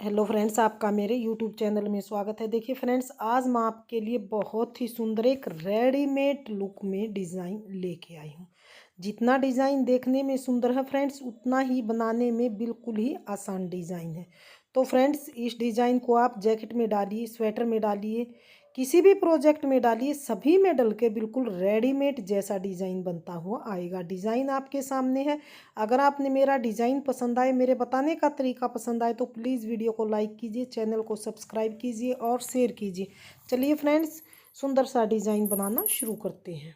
Hello friends, आपका मेरे YouTube channel में स्वागत है। देखिए फ्रेंड्स, आज मैं आपके लिए बहुत ही सुंदर एक रेडीमेड लुक में डिज़ाइन लेके आई हूँ। जितना डिज़ाइन देखने में सुंदर है फ्रेंड्स, उतना ही बनाने में बिल्कुल ही आसान डिज़ाइन है। तो फ्रेंड्स, इस डिज़ाइन को आप जैकेट में डालिए, स्वेटर में डालिए, किसी भी प्रोजेक्ट में डालिए, सभी में डल के बिल्कुल रेडीमेड जैसा डिज़ाइन बनता हुआ आएगा। डिज़ाइन आपके सामने है। अगर आपने मेरा डिज़ाइन पसंद आए, मेरे बताने का तरीका पसंद आए, तो प्लीज़ वीडियो को लाइक कीजिए, चैनल को सब्सक्राइब कीजिए और शेयर कीजिए। चलिए फ्रेंड्स, सुंदर सा डिज़ाइन बनाना शुरू करते हैं।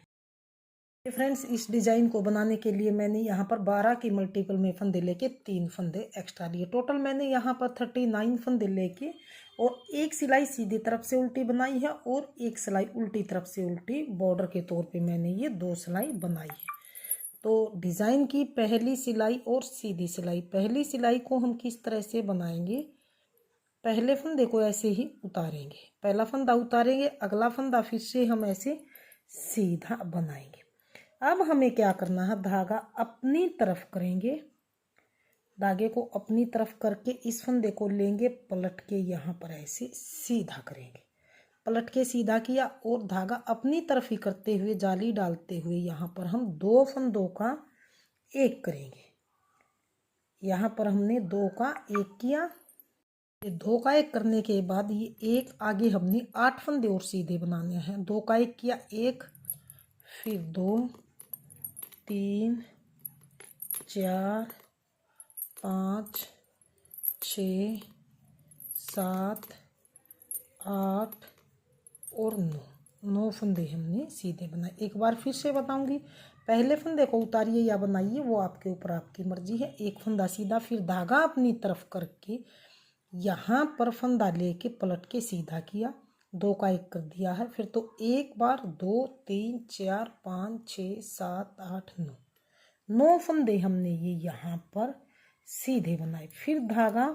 फ्रेंड्स, इस डिज़ाइन को बनाने के लिए मैंने यहाँ पर 12 की मल्टीपल में फंदे लेके 3 फंदे एक्स्ट्रा लिए। टोटल मैंने यहाँ पर 39 फंदे लेके और एक सिलाई सीधी तरफ से उल्टी बनाई है और एक सिलाई उल्टी तरफ से उल्टी बॉर्डर के तौर पे मैंने ये 2 सिलाई बनाई है। तो डिज़ाइन की पहली सिलाई और सीधी सिलाई, पहली सिलाई को हम किस तरह से बनाएंगे, पहले फंदे को ऐसे ही उतारेंगे, पहला फंदा उतारेंगे, अगला फंदा फिर से हम ऐसे सीधा बनाएंगे। अब हमें क्या करना है, धागा अपनी तरफ करेंगे, धागे को अपनी तरफ करके इस फंदे को लेंगे, पलट के यहाँ पर ऐसे सीधा करेंगे, पलट के सीधा किया और धागा अपनी तरफ ही करते हुए जाली डालते हुए यहाँ पर हम 2 फंदों का एक करेंगे। यहाँ पर हमने 2 का एक किया। ये 2 का एक करने के बाद ये एक आगे हमने 8 फंदे और सीधे बनाने हैं। 2 का एक किया, एक, फिर 2, 3, 4, 5, 6, 7, 8 और 9 फंदे हमने सीधे बनाए। एक बार फिर से बताऊंगी, पहले फंदे को उतारिए या बनाइए, वो आपके ऊपर, आपकी मर्जी है। एक फंदा सीधा, फिर धागा अपनी तरफ करके यहाँ पर फंदा लेके पलट के सीधा किया, 2 का एक कर दिया है। फिर तो एक बार 2, 3, 4, 5, 6, 7, 8, 9 फंदे हमने ये यहाँ पर सीधे बनाए। फिर धागा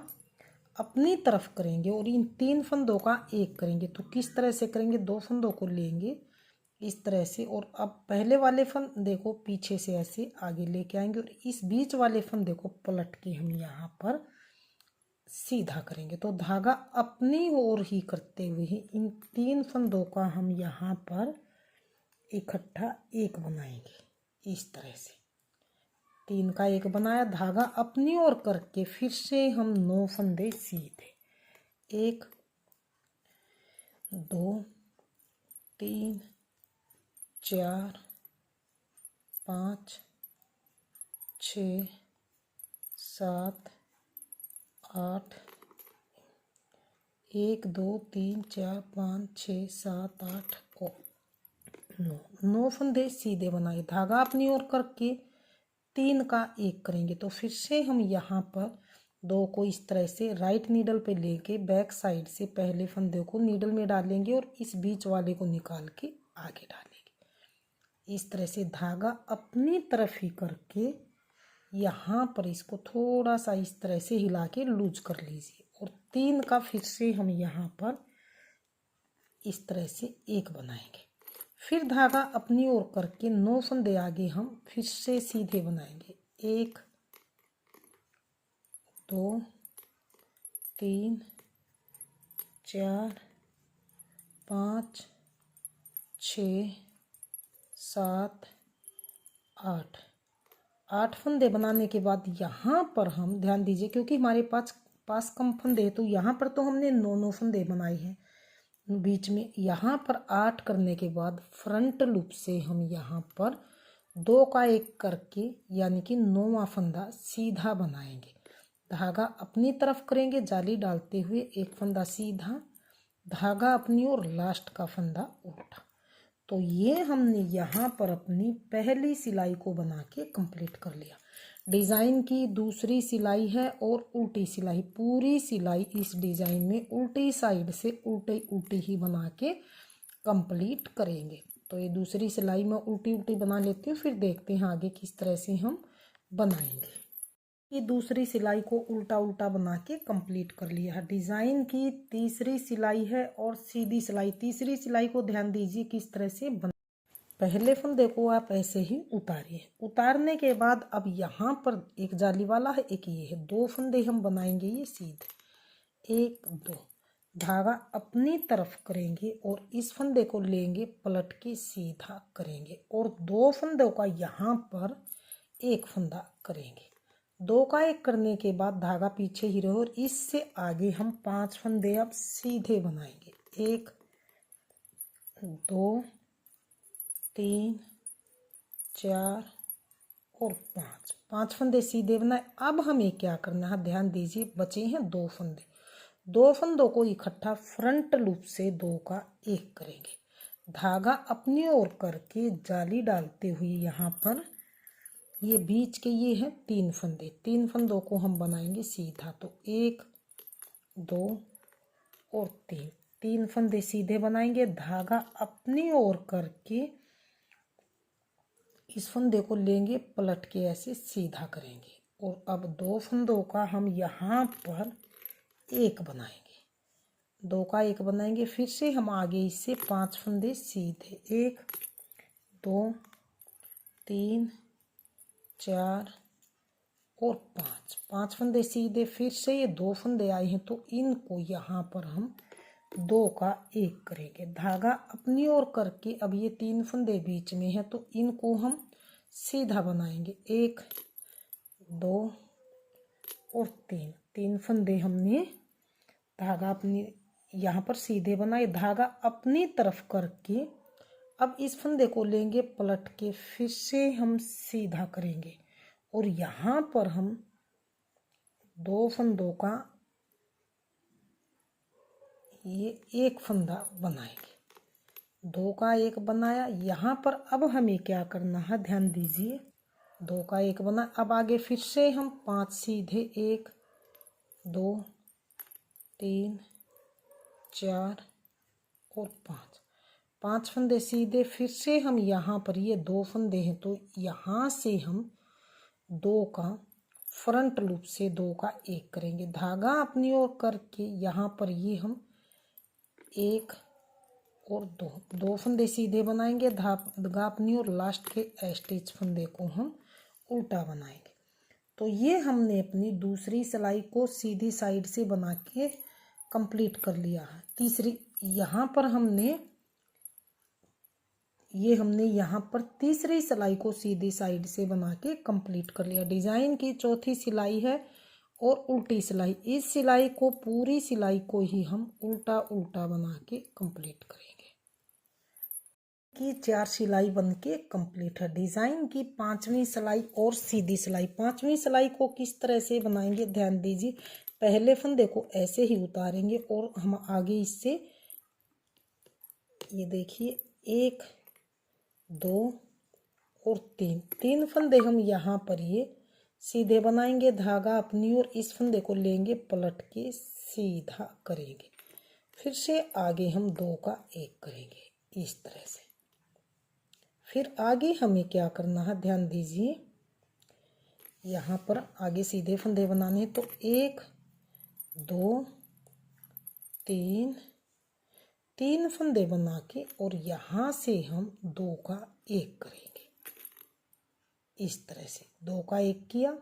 अपनी तरफ करेंगे और इन 3 फंदों का एक करेंगे। तो किस तरह से करेंगे, 2 फंदों को लेंगे इस तरह से और अब पहले वाले फंदे को पीछे से ऐसे आगे लेके आएंगे और इस बीच वाले फंदे को पलट के हम यहाँ पर सीधा करेंगे। तो धागा अपनी ओर ही करते हुए ही इन 3 फंदों का हम यहाँ पर इकट्ठा एक बनाएंगे। इस तरह से 3 का एक बनाया, धागा अपनी ओर करके फिर से हम 9 फंदे सीधे, 1, 2, 3, 4, 5, 6, 7, 8, 1, 2, 3, 4, 5, 6, 7, 8 और 9 फंदे सीधे बनाए। धागा अपनी ओर करके 3 का एक करेंगे। तो फिर से हम यहाँ पर 2 को इस तरह से राइट नीडल पे लेके बैक साइड से पहले फंदे को नीडल में डालेंगे और इस बीच वाले को निकाल के आगे डालेंगे। इस तरह से धागा अपनी तरफ ही करके यहाँ पर इसको थोड़ा सा इस तरह से हिला के लूज कर लीजिए और 3 का फिर से हम यहाँ पर इस तरह से एक बनाएंगे। फिर धागा अपनी ओर करके 9 फंदे आगे हम फिर से सीधे बनाएंगे, 1, 2, 3, 4, 5, 6, 7, 8 फंदे बनाने के बाद यहाँ पर हम ध्यान दीजिए, क्योंकि हमारे पास कम फंदे हैं तो यहाँ पर तो हमने 9 फंदे बनाए हैं बीच में। यहाँ पर 8 करने के बाद फ्रंट लूप से हम यहाँ पर 2 का एक करके यानी कि 9वां फंदा सीधा बनाएंगे। धागा अपनी तरफ करेंगे जाली डालते हुए, एक फंदा सीधा, धागा अपनी और लास्ट का फंदा उल्टा। तो ये हमने यहाँ पर अपनी पहली सिलाई को बना के कंप्लीट कर लिया। डिज़ाइन की दूसरी सिलाई है और उल्टी सिलाई, पूरी सिलाई इस डिज़ाइन में उल्टी साइड से उल्टी उल्टी ही बना के कंप्लीट करेंगे। तो ये दूसरी सिलाई मैं उल्टी उल्टी बना लेती हूँ, फिर देखते हैं आगे किस तरह से हम बनाएंगे। ये दूसरी सिलाई को उल्टा उल्टा बना के कंप्लीट कर लिया है। डिज़ाइन की तीसरी सिलाई है और सीधी सिलाई। तीसरी सिलाई को ध्यान दीजिए किस तरह से पहले फंदे को आप ऐसे ही उतारिए। उतारने के बाद अब यहाँ पर एक जाली वाला है, एक ये है, 2 फंदे हम बनाएंगे ये सीधे, एक दो, धागा अपनी तरफ करेंगे और इस फंदे को लेंगे पलट के सीधा करेंगे और दो फंदों का यहाँ पर एक फंदा करेंगे। दो का एक करने के बाद धागा पीछे ही रहे और इससे आगे हम 5 फंदे अब सीधे बनाएंगे। 1 2 3 4 और 5 फंदे सीधे बनाए। अब हमें क्या करना है, ध्यान दीजिए, बचे हैं 2 फंदे। 2 फंदों को इकट्ठा फ्रंट लूप से 2 का एक करेंगे। धागा अपनी ओर करके जाली डालते हुए यहाँ पर ये बीच के ये हैं 3 फंदे, 3 फंदों को हम बनाएंगे सीधा। तो 1 2 और 3 फंदे सीधे बनाएंगे। धागा अपनी ओर करके इस फंदे को लेंगे पलट के ऐसे सीधा करेंगे और अब 2 फंदों का हम यहाँ पर एक बनाएंगे। 2 का एक बनाएंगे। फिर से हम आगे इससे 5 फंदे सीधे, 1 2 3 4 और 5 फंदे सीधे। फिर से ये 2 फंदे आए हैं तो इनको यहाँ पर हम 2 का एक करेंगे। धागा अपनी ओर करके अब ये 3 फंदे बीच में है तो इनको हम सीधा बनाएंगे। 1 2 और 3 फंदे हमने धागा अपनी यहाँ पर सीधे बनाए। धागा अपनी तरफ करके अब इस फंदे को लेंगे पलट के, फिर से हम सीधा करेंगे और यहाँ पर हम 2 फंदों का ये एक फंदा बनाएंगे। 2 का एक बनाया। यहाँ पर अब हमें क्या करना है, ध्यान दीजिए, 2 का एक बना। अब आगे फिर से हम 5 सीधे, 1 2 3 4 और 5 फंदे सीधे। फिर से हम यहाँ पर ये 2 फंदे हैं तो यहाँ से हम 2 का फ्रंट लूप से 2 का एक करेंगे। धागा अपनी ओर करके यहाँ पर ये हम 1 और 2 फंदे सीधे बनाएंगे। धागा अपनी ओर लास्ट के एस्टिच फंदे को हम उल्टा बनाएंगे। तो ये हमने अपनी दूसरी सिलाई को सीधी साइड से बना के कंप्लीट कर लिया है। तीसरी यहाँ पर हमने यहाँ पर तीसरी सिलाई को सीधी साइड से बना के कंप्लीट कर लिया। डिज़ाइन की चौथी सिलाई है और उल्टी सिलाई। इस सिलाई को, पूरी सिलाई को ही हम उल्टा उल्टा बना के कंप्लीट करेंगे। की 4 सिलाई बन के कंप्लीट है। डिज़ाइन की 5वीं सिलाई और सीधी सिलाई। 5वीं सिलाई को किस तरह से बनाएंगे, ध्यान दीजिए। पहले फंदे को ऐसे ही उतारेंगे और हम आगे इससे ये देखिए 1 2 और 3 फंदे हम यहाँ पर ये सीधे बनाएंगे। धागा अपनी ओर इस फंदे को लेंगे पलट के सीधा करेंगे। फिर से आगे हम 2 का एक करेंगे इस तरह से। फिर आगे हमें क्या करना है, ध्यान दीजिए, यहाँ पर आगे सीधे फंदे बनाने तो 1 2 3 फंदे बना के और यहाँ से हम 2 का एक करेंगे इस तरह से। 2 का एक किया।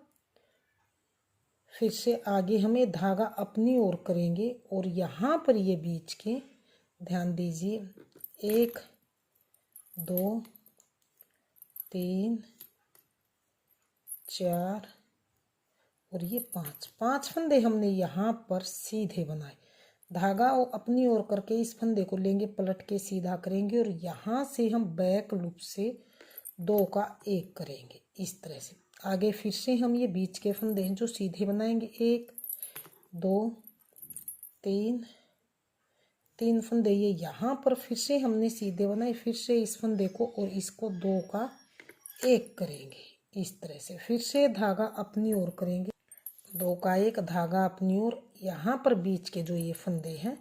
फिर से आगे हमें धागा अपनी ओर करेंगे और यहाँ पर ये बीच के, ध्यान दीजिए, 1 2 3 4 और ये 5 फंदे हमने यहाँ पर सीधे बनाए। धागा अपनी ओर करके इस फंदे को लेंगे पलट के सीधा करेंगे और यहाँ से हम बैक लूप से 2 का एक करेंगे इस तरह से। आगे फिर से हम ये बीच के फंदे हैं जो सीधे बनाएंगे। 1 2 3 फंदे ये यहाँ पर फिर से हमने सीधे बनाए। फिर से इस फंदे को और इसको 2 का एक करेंगे इस तरह से। फिर से धागा अपनी ओर करेंगे, 2 का एक, धागा अपनी ओर। यहाँ पर बीच के जो ये फंदे हैं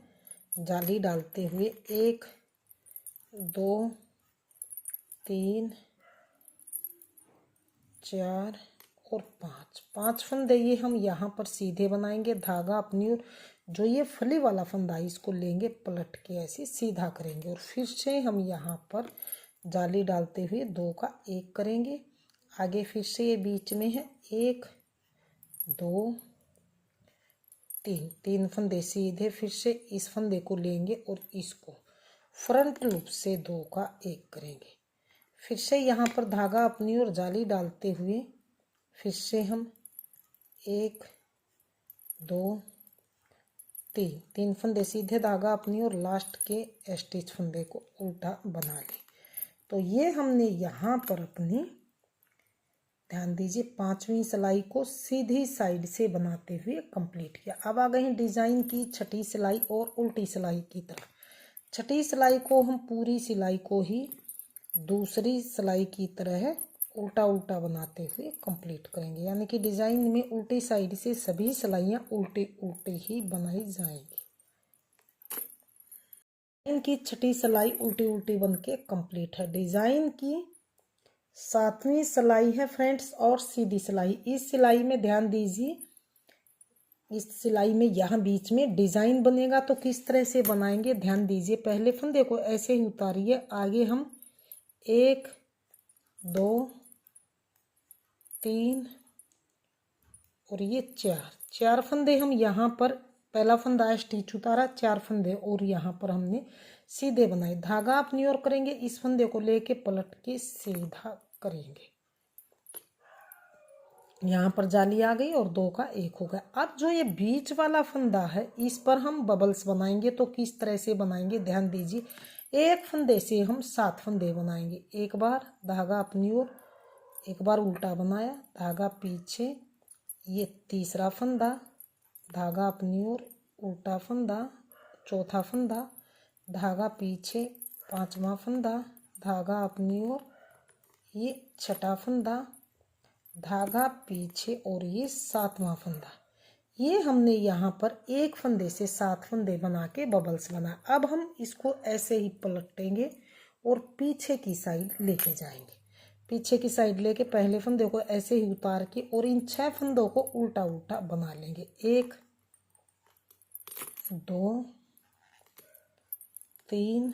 जाली डालते हुए 1 2 3 4 और 5 फंदे ये हम यहाँ पर सीधे बनाएंगे। धागा अपनी ओर, जो ये फली वाला फंदा है इसको लेंगे पलट के ऐसे सीधा करेंगे और फिर से हम यहाँ पर जाली डालते हुए 2 का एक करेंगे। आगे फिर से ये बीच में है 1 2 तीन फंदे सीधे, फिर से इस फंदे को लेंगे और इसको फ्रंट लूप से 2 का 1 करेंगे। फिर से यहाँ पर धागा अपनी ओर जाली डालते हुए फिर से हम 1 2 तीन फंदे सीधे, धागा अपनी ओर, लास्ट के स्टिच फंदे को उल्टा बना लें। तो ये हमने यहाँ पर अपनी, ध्यान दीजिए, 5वीं सिलाई को सीधी साइड से बनाते हुए कंप्लीट किया। अब आ गए हैं डिजाइन की छठी सिलाई और उल्टी सिलाई की तरफ। छठी सिलाई को हम पूरी सिलाई को ही दूसरी सिलाई की तरह उल्टा उल्टा बनाते हुए कंप्लीट करेंगे, यानी कि डिजाइन में उल्टी साइड से सभी सिलाइयां उल्टे उल्टे ही बनाई जाएंगी। इनकी छठी सिलाई उल्टी उल्टी बन के कंप्लीट है। डिजाइन की 7वीं सिलाई है फ्रेंड्स और सीधी सिलाई। इस सिलाई में ध्यान दीजिए, इस सिलाई में यहाँ बीच में डिजाइन बनेगा तो किस तरह से बनाएंगे, ध्यान दीजिए। पहले फंदे को ऐसे ही उतारिए, आगे हम 1 2 3 और ये 4 फंदे हम यहाँ पर, पहला फंदा स्टिच उतारा, 4 फंदे और यहाँ पर हमने सीधे बनाए। धागा अपनी ओर करेंगे, इस फंदे को लेके पलट के सीधा करेंगे। यहाँ पर जाली आ गई और 2 का 1 हो गया। अब जो ये बीच वाला फंदा है इस पर हम बबल्स बनाएंगे। तो किस तरह से बनाएंगे, ध्यान दीजिए। एक फंदे से हम 7 फंदे बनाएंगे। एक बार धागा अपनी ओर, एक बार उल्टा बनाया, धागा पीछे, ये तीसरा फंदा, धागा अपनी ओर, उल्टा फंदा, चौथा फंदा, धागा पीछे, 5वां फंदा, धागा अपनी ओर, ये छठा फंदा, धागा पीछे और ये 7वां फंदा। ये हमने यहाँ पर एक फंदे से 7 फंदे बना के बबल्स बनाए। अब हम इसको ऐसे ही पलटेंगे और पीछे की साइड लेके जाएंगे। पीछे की साइड लेके पहले फंदे को ऐसे ही उतार के और इन 6 फंदों को उल्टा उल्टा बना लेंगे। 1 2 3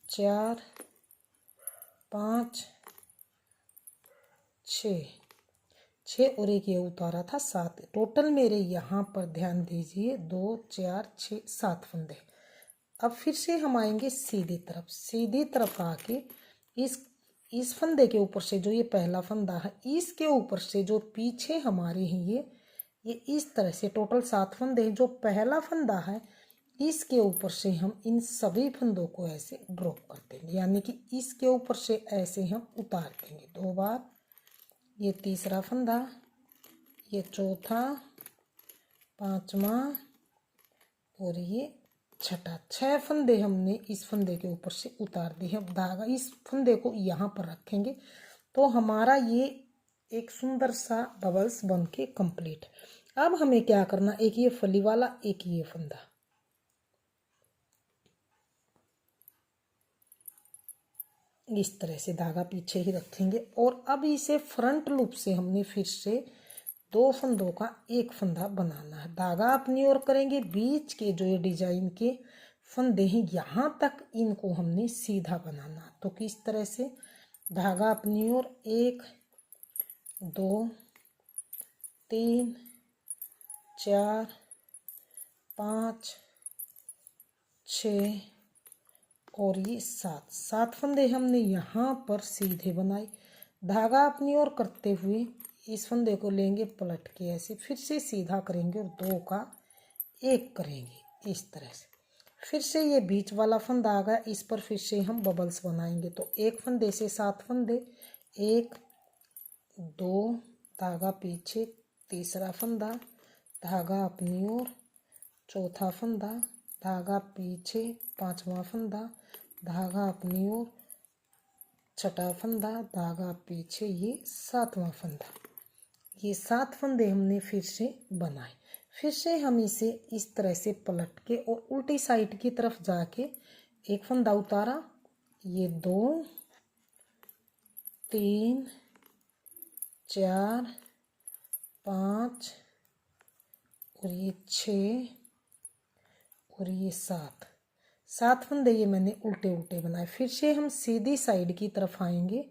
4 5 6 और एक ये उतारा था 7। टोटल मेरे यहाँ पर ध्यान दीजिए 2 4 6 7 फंदे। अब फिर से हम आएंगे सीधी तरफ। सीधी तरफ आके इस फंदे के ऊपर से, जो ये पहला फंदा है, इसके ऊपर से जो पीछे हमारे हैं ये इस तरह से टोटल 7 फंदे हैं। जो पहला फंदा है इसके ऊपर से हम इन सभी फंदों को ऐसे ड्रॉप कर देंगे, यानी कि इसके ऊपर से ऐसे हम उतार देंगे 2 बार। ये तीसरा फंदा, ये चौथा, 5वां और ये छठा। 6 फंदे हमने इस फंदे के ऊपर से उतार दिए। अब धागा इस फंदे को यहाँ पर रखेंगे तो हमारा ये एक सुंदर सा बबल्स बन के कंप्लीट। अब हमें क्या करना, एक ये फली वाला, एक ये फंदा, इस तरह से धागा पीछे ही रखेंगे। और अब इसे फ्रंट लूप से हमने फिर से 2 फंदों का 1 फंदा बनाना है। धागा अपनी ओर करेंगे, बीच के जो ये डिजाइन के फंदे हैं यहाँ तक इनको हमने सीधा बनाना। तो किस तरह से, धागा अपनी ओर, 1 2 3 4 5 6 और ये 7 फंदे हमने यहाँ पर सीधे बनाए। धागा अपनी ओर करते हुए इस फंदे को लेंगे, पलट के ऐसे फिर से सीधा करेंगे और 2 का 1 करेंगे इस तरह से। फिर से ये बीच वाला फंदा आ गया, इस पर फिर से हम बबल्स बनाएंगे। तो एक फंदे से 7 फंदे, 1 2, धागा पीछे, तीसरा फंदा, धागा अपनी ओर, चौथा फंदा, धागा पीछे, 5वां फंदा, धागा अपनी ओर, छठा फंदा, धागा पीछे, ये 7वां फंदा। ये 7 फंदे हमने फिर से बनाए। फिर से हम इसे इस तरह से पलट के और उल्टी साइड की तरफ जाके एक फंदा उतारा, ये 2 3 4 5 और ये 6 और ये 7 फंदे ये मैंने उल्टे उल्टे बनाए। फिर से हम सीधी साइड की तरफ आएंगे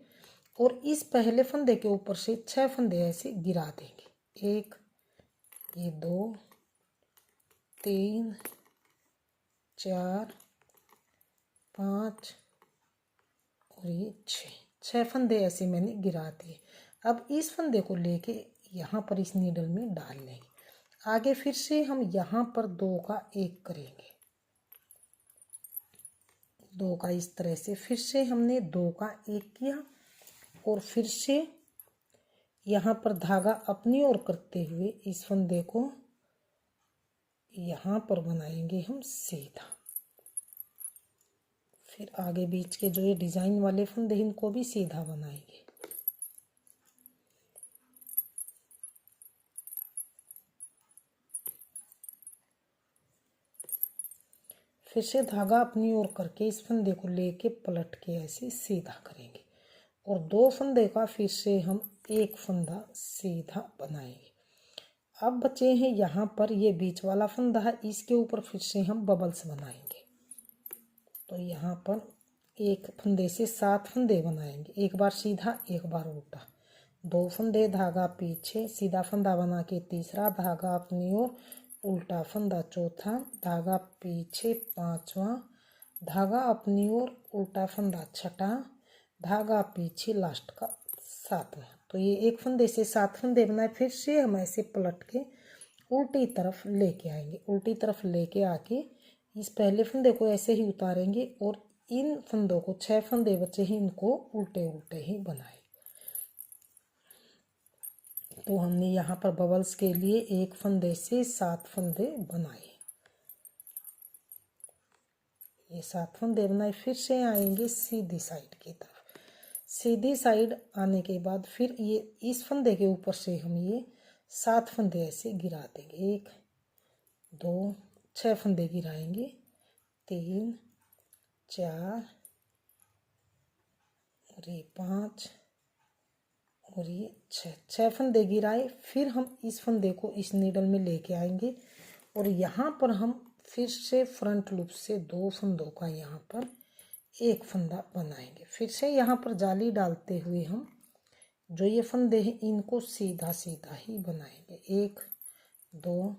और इस पहले फंदे के ऊपर से 6 फंदे ऐसे गिरा देंगे। 1 ये 2 3 4 5 और ये 6 फंदे ऐसे मैंने गिरा दिए। अब इस फंदे को लेके यहाँ पर इस नीडल में डाल लेंगे। आगे फिर से हम यहाँ पर 2 का 1 करेंगे, 2 का इस तरह से फिर से हमने 2 का 1 किया और फिर से यहाँ पर धागा अपनी ओर करते हुए इस फंदे को यहाँ पर बनाएंगे हम सीधा। फिर आगे बीच के जो ये डिजाइन वाले फंदे इनको भी सीधा बनाएंगे। फिर से धागा अपनी ओर करके इस फंदे को लेके पलट के ऐसे सीधा करेंगे और 2 फंदे का फिर से हम 1 फंदा सीधा बनाएंगे। अब बचे हैं यहाँ पर ये बीच वाला फंदा है, इसके ऊपर फिर से हम बबल्स बनाएंगे। तो यहाँ पर 1 फंदे से 7 फंदे बनाएंगे, एक बार सीधा एक बार उल्टा। 2 फंदे, धागा पीछे, सीधा फंदा बना के तीसरा, धागा अपनी ओर, उल्टा फंदा चौथा, धागा पीछे पांचवा, धागा अपनी ओर, उल्टा फंदा छठा, धागा पीछे लास्ट का 7वां। तो ये 1 फंदे से 7 फंदे बनाए। फिर से हम ऐसे पलट के उल्टी तरफ लेके आएंगे। उल्टी तरफ लेके आके इस पहले फंदे को ऐसे ही उतारेंगे और इन फंदों को 6 फंदे बचे ही इनको उल्टे उल्टे ही बनाए। तो हमने यहाँ पर बबल्स के लिए 1 फंदे से 7 फंदे बनाए। ये 7 फंदे बनाए। फिर से आएंगे सीधी साइड की तरफ। सीधी साइड आने के बाद फिर ये इस फंदे के ऊपर से हम ये 7 फंदे ऐसे गिरा देंगे। 1 2 6 फंदे गिराएंगे, 3 4 और ये 5 और ये 6 फंदे गिराए। फिर हम इस फंदे को इस नीडल में लेके आएंगे और यहाँ पर हम फिर से फ्रंट लूप से 2 फंदों का यहाँ पर 1 फंदा बनाएंगे। फिर से यहाँ पर जाली डालते हुए हम जो ये फंदे हैं इनको सीधा सीधा ही बनाएंगे। 1 2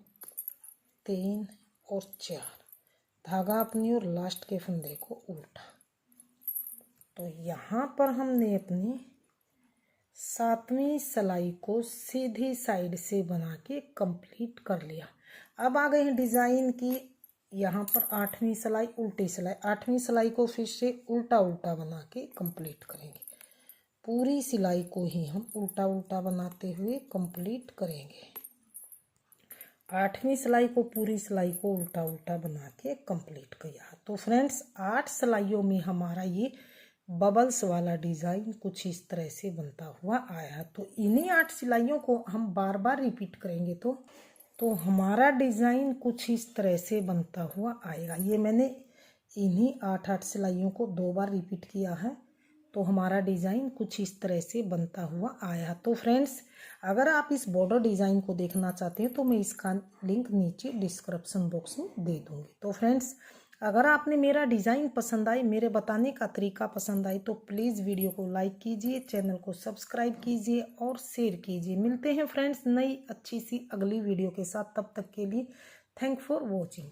3 और 4, धागा अपनी और लास्ट के फंदे को उल्टा। तो यहाँ पर हमने अपनी 7वीं सिलाई को सीधी साइड से बना के कंप्लीट कर लिया। अब आ गए हैं डिज़ाइन की यहाँ पर 8वीं सिलाई, उल्टी सिलाई। 8वीं सिलाई को फिर से उल्टा उल्टा बना के कंप्लीट करेंगे। पूरी सिलाई को ही हम उल्टा उल्टा बनाते हुए कंप्लीट करेंगे। 8वीं सिलाई को, पूरी सिलाई को उल्टा उल्टा बना के कंप्लीट किया। तो फ्रेंड्स 8 सिलाइयों में हमारा ये बबल्स वाला डिज़ाइन कुछ इस तरह से बनता हुआ आया। तो इन्हीं 8 सिलाइयों को हम बार बार रिपीट करेंगे तो हमारा डिज़ाइन कुछ इस तरह से बनता हुआ आएगा। ये मैंने इन्हीं 8 सिलाइयों को 2 बार रिपीट किया है, तो हमारा डिज़ाइन कुछ इस तरह से बनता हुआ आया। तो फ्रेंड्स अगर आप इस बॉर्डर डिज़ाइन को देखना चाहते हैं तो मैं इसका लिंक नीचे डिस्क्रिप्शन बॉक्स में दे दूँगी। तो फ्रेंड्स अगर आपने मेरा डिज़ाइन पसंद आई, मेरे बताने का तरीका पसंद आई तो प्लीज़ वीडियो को लाइक कीजिए, चैनल को सब्सक्राइब कीजिए और शेयर कीजिए। मिलते हैं फ्रेंड्स नई अच्छी सी अगली वीडियो के साथ। तब तक के लिए थैंक फॉर वॉचिंग।